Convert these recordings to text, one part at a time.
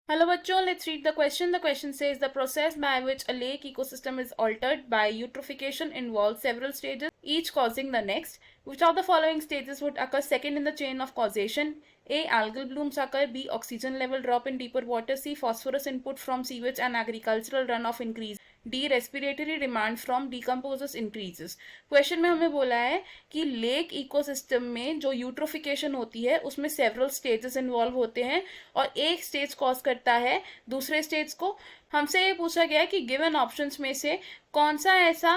Hello bachcho, let's read the question. The question says the process by which a lake ecosystem is altered by eutrophication involves several stages, each causing the next. Which of the following stages would occur second in the chain of causation? A. Algal blooms occur. B. Oxygen level drop in deeper water. C. Phosphorus input from sewage and agricultural runoff increase. D respiratory demand from decomposers increases. Question में हमें बोला है कि lake ecosystem में जो eutrophication होती है उसमें सेवरल स्टेजेस इन्वॉल्व होते हैं और एक स्टेज कॉज करता है दूसरे स्टेज को। हमसे ये पूछा गया कि गिवन ऑप्शंस में से कौन सा ऐसा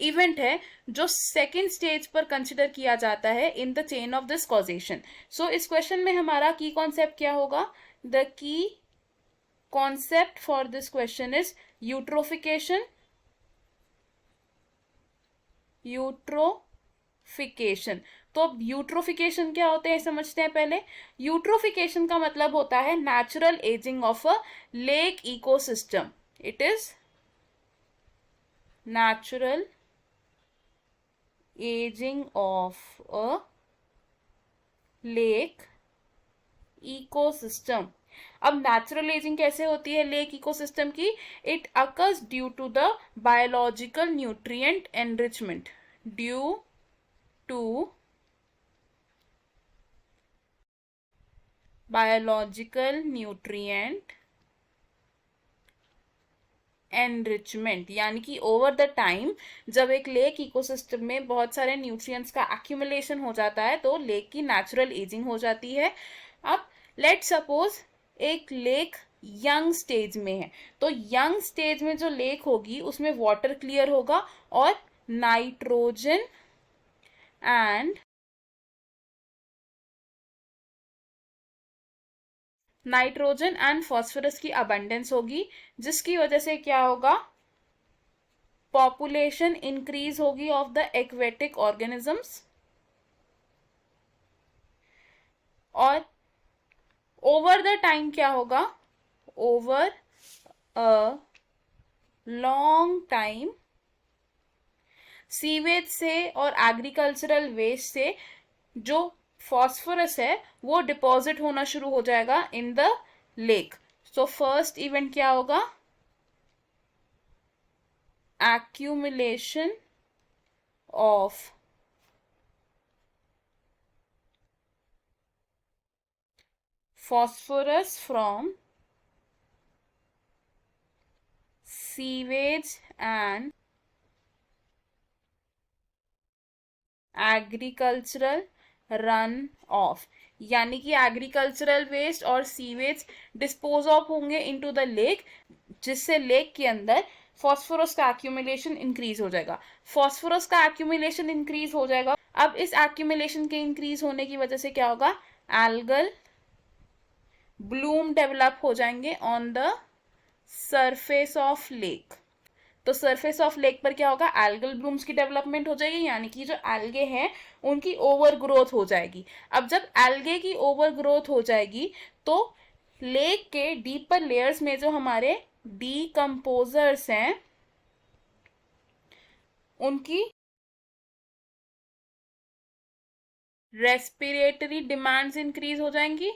इवेंट है जो सेकेंड स्टेज पर कंसिडर किया जाता है in the chain of this causation. So इस क्वेश्चन में हमारा की कॉन्सेप्ट क्या होगा? The key concept for this question is eutrophication तो अब यूट्रोफिकेशन क्या होते हैं समझते हैं पहले। यूट्रोफिकेशन का मतलब होता है natural ageing of a lake ecosystem. It is natural ageing of a lake ecosystem. अब नेचुरल एजिंग कैसे होती है लेक इकोसिस्टम की? It occurs due to the biological nutrient enrichment. Due to biological nutrient enrichment, यानी कि over the time जब एक lake ecosystem में बहुत सारे न्यूट्रिएंट्स का एक्यूमुलेशन हो जाता है तो लेक की नेचुरल एजिंग हो जाती है। अब लेट सपोज एक लेक यंग स्टेज में है, तो यंग स्टेज में जो लेक होगी उसमें वाटर क्लियर होगा और नाइट्रोजन एंड फॉस्फोरस की अबंडेंस होगी, जिसकी वजह से क्या होगा? पॉपुलेशन इंक्रीज होगी ऑफ द एक्वेटिक ऑर्गेनिजम्स और ओवर द टाइम क्या होगा? Over a long time sewage से और एग्रीकल्चरल वेस्ट से जो फॉस्फोरस है वो डिपॉजिट होना शुरू हो जाएगा in the lake. So first event क्या होगा? accumulation of phosphorus from sewage and agricultural run of, यानी कि एग्रीकल्चरल वेस्ट और सीवेज डिस्पोज ऑफ होंगे इनटू द लेक, जिससे लेक के अंदर फॉस्फोरस का एक्यूमुलेशन इंक्रीज हो जाएगा। फॉस्फोरस का एक्यूमुलेशन इंक्रीज हो जाएगा। अब इस एक्यूमुलेशन के इंक्रीज होने की वजह से क्या होगा? एल्गल ब्लूम डेवलप हो जाएंगे on the surface of lake. तो सरफेस ऑफ लेक पर क्या होगा? एल्गल ब्लूम्स की डेवलपमेंट हो जाएगी, यानी कि जो एल्गे हैं उनकी ओवर ग्रोथ हो जाएगी। अब जब एल्गे की ओवर ग्रोथ हो जाएगी तो लेक के डीपर लेयर्स में जो हमारे डीकम्पोजर्स हैं उनकी रेस्पिरेटरी डिमांड्स इंक्रीज हो जाएंगी।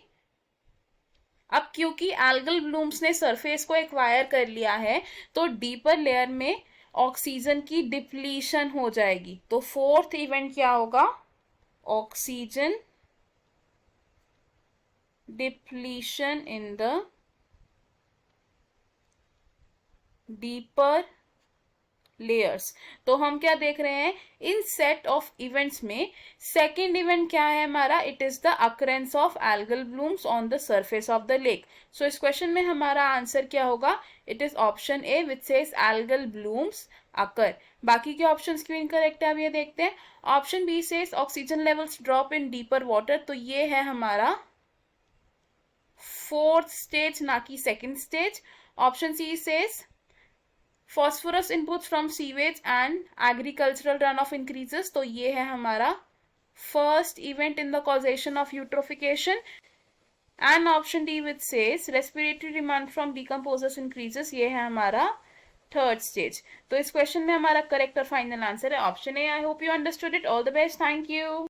अब क्योंकि एल्गल ब्लूम्स ने सरफेस को एक्वायर कर लिया है तो डीपर लेयर में ऑक्सीजन की डिप्लीशन हो जाएगी। तो फोर्थ इवेंट क्या होगा? Oxygen depletion in the deeper layers. तो हम क्या देख रहे हैं इन सेट ऑफ इवेंट्स में? सेकेंड इवेंट क्या है हमारा? It is the occurrence of algal blooms on the surface of the lake. So इस क्वेश्चन में हमारा आंसर क्या होगा? It is option A which says algal blooms occur. बाकी के ऑप्शंस क्यों इनकरेक्ट है अब ये देखते हैं। Option B says oxygen levels drop in deeper water, तो ये है हमारा फोर्थ स्टेज ना कि second stage. Option C says phosphorus inputs from sewage and agricultural run off increases, तो ये है हमारा first event in the causation of eutrophication. And option D which says respiratory demand from decomposers increases, ये है हमारा third stage. तो इस question में हमारा करेक्ट और फाइनल आंसर है option A. I hope you understood it. All the best. Thank you.